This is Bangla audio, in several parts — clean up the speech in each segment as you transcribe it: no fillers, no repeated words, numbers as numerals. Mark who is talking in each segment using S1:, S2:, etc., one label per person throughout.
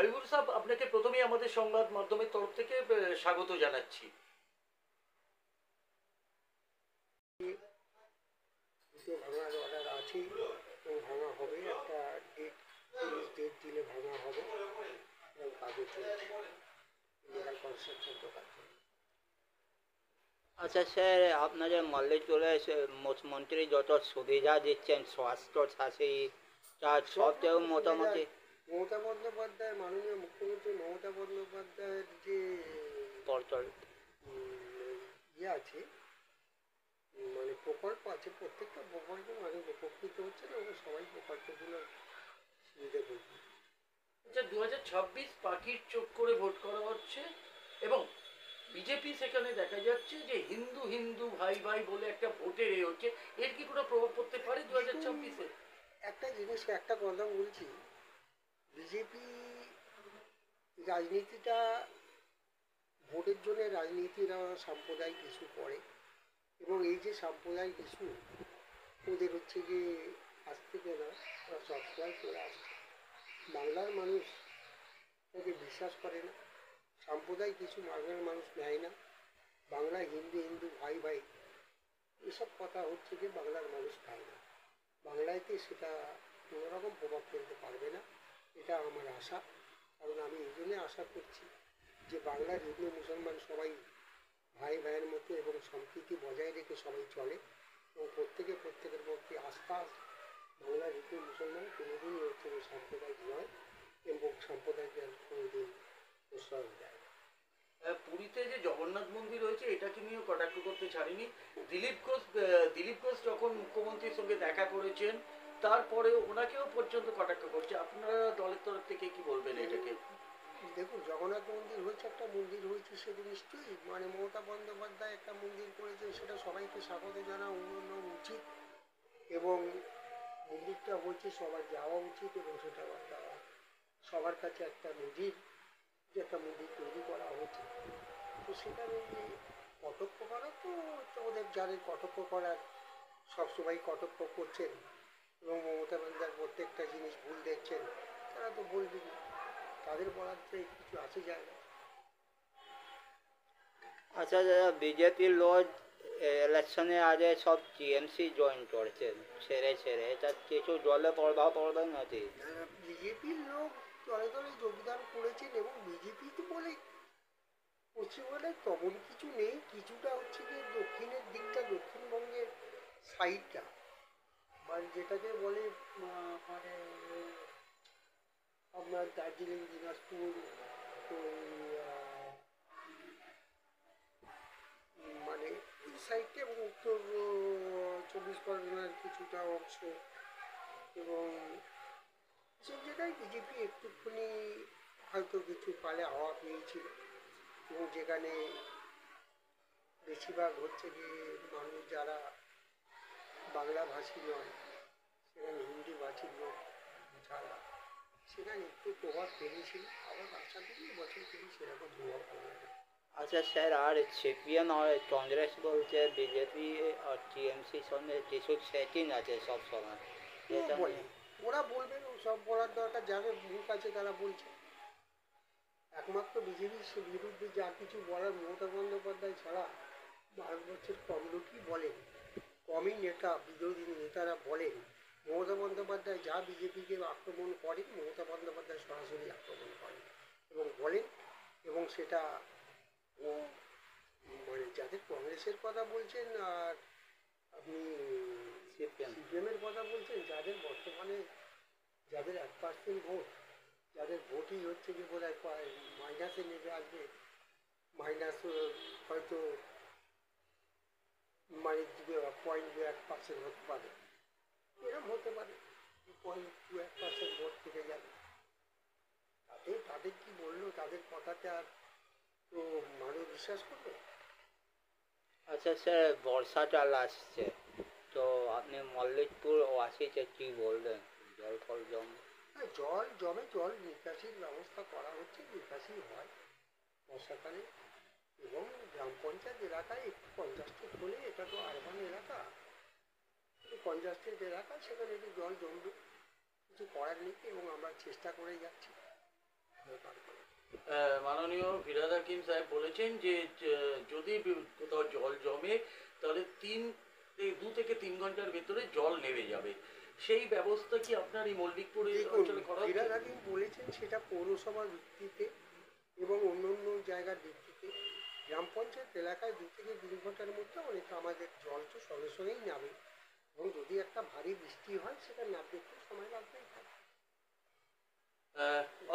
S1: হাবিবুল সাহেব, আপনাকে প্রথমেই আমাদের সংবাদ মাধ্যমের তরফ থেকে স্বাগত জানাচ্ছি।
S2: দুটো ভাঙার অর্ডার আছেই এবং ভাঙা হবে। একটা ডেট, পুলিশ ডেট দিলে ভাঙা হবে এবং কাজও চলছে, ইলিগাল কনস্ট্রাকশন তো কাজ চলছে।
S3: আচ্ছা স্যার, আপনাদের মল্লে চলে এসে মুখ্যমন্ত্রী যত সুবিধা দিচ্ছেন স্বাস্থ্য সাথী তার
S2: সব
S3: সত্ত্বেও
S2: রকম সুবিধা
S3: মোটামুটি
S2: মমতা বন্দ্যোপাধ্যায়, মাননীয় মুখ্যমন্ত্রী মমতা বন্দ্যোপাধ্যায়ের যে
S3: পর্টল
S2: ইয়ে আছে, মানে প্রকল্প আছে, প্রত্যেকটা প্রকল্পে মানুষ উপকৃত হচ্ছে এবং সবাই প্রকল্পগুলোর সুবিধা করছে।
S1: আচ্ছা, 2026 পাখির চোখ করে ভোট করা হচ্ছে এবং বিজেপি সেখানে দেখা যাচ্ছে যে হিন্দু হিন্দু ভাই ভাই বলে একটা ভোটের এ হচ্ছে। এর কি কোনো প্রভাব পড়তে পারে 2026-এ?
S2: একটা জিনিস, একটা কথা বলছি, বিজেপি রাজনীতিটা ভোটের জন্য রাজনীতিরা সাম্প্রদায়িক ইস্যু করে এবং এই যে সাম্প্রদায়িক ইস্যু ওদের হচ্ছে গিয়ে আজ থেকে না, ওরা সবসময় করে আসছে। বাংলার মানুষ ওকে বিশ্বাস করে না, সাম্প্রদায়িক কিছু বাংলার মানুষ নেয় না। বাংলায় হিন্দু হিন্দু ভাই ভাই এসব কথা হচ্ছে যে বাংলার মানুষ খায় না, বাংলাতে সেটা কোনোরকম প্রভাব ফেলতে পারবে না, এটা আমার আশা। কারণ আমি এই জন্যে আশা করছি যে বাংলার হিন্দু মুসলমান সবাই ভাই ভাইয়ের মতো এবং সম্প্রীতি বজায় রেখে সবাই চলে এবং প্রত্যেকে প্রত্যেকের প্রতি আস্থা। বাংলার হিন্দু মুসলমান কোনোদিনই হচ্ছে সাম্প্রদায়িক নয় এবং সাম্প্রদায়িকের কোনোদিন প্রশ্রয় দেয় না।
S1: পুরীতে যে জগন্নাথ মন্দির রয়েছে এটাকে নিয়েও কটাক্ষ করতে ছাড়েনি দিলীপ ঘোষ যখন মুখ্যমন্ত্রীর সঙ্গে দেখা করেছেন তারপরে ওনাকেও পর্যন্ত কটাক্ষ করছে। আপনারা দলের তরফ থেকে কি বলবেন এটাকে?
S2: দেখুন, জগন্নাথ মন্দির হয়েছে, একটা মন্দির হয়েছে, সেটা নিশ্চয়ই মানে মমতা বন্দ্যোপাধ্যায় একটা মন্দির করেছে, সেটা সবাইকে স্বাগত জানা উন্নয়ন উচিত এবং মন্দিরটা হচ্ছে সবার যাওয়া উচিত এবং সেটা একটা সবার কাছে একটা নজির যে একটা মন্দির তৈরি করা হচ্ছে। তো সেটা নিয়ে কটাক্ষ করা তো হচ্ছে ওদের, যাদের কটাক্ষ করার সবসময় কটাক্ষ করছেন এবং মমতা বন্দ্যোপাধ্যায় প্রত্যেকটা জিনিস ভুল দেখছেন, তারা তো বলবেনই, তাদের বলার তো কিছু আসে যায় না।
S3: আচ্ছা দাদা, বিজেপির লোক ইলেকশনে আগে সব টিএমসি জয়েন করছেন ছেড়ে ছেড়ে, এটা কিছু দলে প্রভাব পড়বে নাকি?
S2: বিজেপির লোক দলে দলে যোগদান করেছেন এবং বিজেপি তো বলে পশ্চিমবঙ্গে তেমন কিছু নেই, কিছুটা হচ্ছে যে দক্ষিণের দিকটা, দক্ষিণবঙ্গের সাইডটা মানে যেটাকে বলে মানে আপনার দার্জিলিং, দিনাজপুর, তো মানে এই সাইডটা এবং উত্তর 24 পরগনার কিছুটা অংশ এবং সেই জায়গায় বিজেপি একটুখানি হয়তো কিছু পালে হাওয়া পেয়েছিল এবং যেখানে বেশিরভাগ হচ্ছে গিয়ে মানুষ যারা বাংলাভাষী নয়, সেখানে হিন্দি ভাষীর লোক যারা, সেখানে একটু প্রভাব ফেলেছিল। আবার আশা করি বছর থেকে সেরকম প্রভাব পড়বে না।
S3: আচ্ছা স্যার, আর সিপিএম আর কংগ্রেস বলছে বিজেপি আর টিএমসির সঙ্গে কিছু সেটিং আছে সবসময়, এটা
S2: বলে
S3: নিয়ে
S2: ওরা বলবেন, সব বলার দরকার, যাদের মুখ আছে তারা বলছে। একমাত্র বিজেপির বিরুদ্ধে যা কিছু বলার মমতা বন্দ্যোপাধ্যায় ছাড়া ভারতবর্ষের কম লোকই বলেন, কমই নেতা, বিরোধী নেতারা বলেন। মমতা বন্দ্যোপাধ্যায় যা বিজেপিকে আক্রমণ করেন, মমতা বন্দ্যোপাধ্যায় সরাসরি আক্রমণ করেন এবং বলেন এবং সেটা ও মানে যাদের কংগ্রেসের কথা বলছেন আর আপনি
S3: সিপিএম
S2: সিপিএমের কথা বলছেন, যাদের বর্তমানে যাদের 1% ভোট, যাদের ভোটই হচ্ছে কি বোধ হয় মাইনাসে নেমে আসবে, মাইনাস হয়তো মানে 0.1% হতে পারে, এরকম হতে পারে 0.21% ভোট থেকে যাবে। তাদের কি বললো, তাদের কথাতে আর তো মানুষ বিশ্বাস করবে?
S3: আচ্ছা স্যার, বর্ষাকাল আসছে, তো আপনি মল্লিকপুর ওয়াসিতে কি বলবেন? জল ফল জম
S2: হ্যাঁ, জল জমে, জল নিকাশির ব্যবস্থা করা হচ্ছে, নিকাশি হয় বর্ষাকালে এবং গ্রাম পঞ্চায়েত এলাকায় একটু কনজাস্টেড হলে, এটা তো আরবান এলাকা, কনজাস্টেড এলাকা, সেখানে একটু জল জমবে, কিছু করার নেই এবং আমরা চেষ্টা করে যাচ্ছি
S1: মাননীয় ফিরহাদ হাকিম সাহেব বলেছেন যে যদি কোথাও জল জমে তাহলে 2 থেকে 3 ঘন্টার ভেতরে জল নেমে যাবে। সেই ব্যবস্থা কি আপনার এই মল্লিকপুর
S2: দেখুন,
S1: অঞ্চলে করা হচ্ছে?
S2: ফিরহাদ হাকিম বলেছেন সেটা পৌরসভার ভিত্তিতে এবং অন্য অন্য জায়গার ভিত্তিতে। গ্রাম পঞ্চায়েত এলাকায় 2 থেকে 3 ঘন্টার মধ্যে অনেকটা আমাদের জল তো সঙ্গে সঙ্গেই নামে, এবং যদি একটা ভারী বৃষ্টি হয় সেটা নামতে একটু সময় লাগবেই থাকে।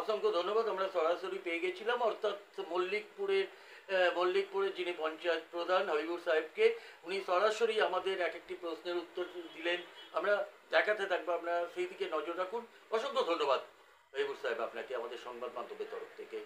S1: অসংখ্য ধন্যবাদ। আমরা সরাসরি পেয়ে গেছিলাম অর্থাৎ মল্লিকপুরের যিনি পঞ্চায়েত প্রধান হাবিবুর সাহেবকে। উনি সরাসরি আমাদের এক একটি প্রশ্নের উত্তর দিলেন। আমরা দেখাতে থাকবো, আমরা সেই দিকে নজর রাখুন। অসংখ্য ধন্যবাদ হাবিবুর সাহেব আপনাকে আমাদের সংবাদ মাধ্যমের তরফ থেকে।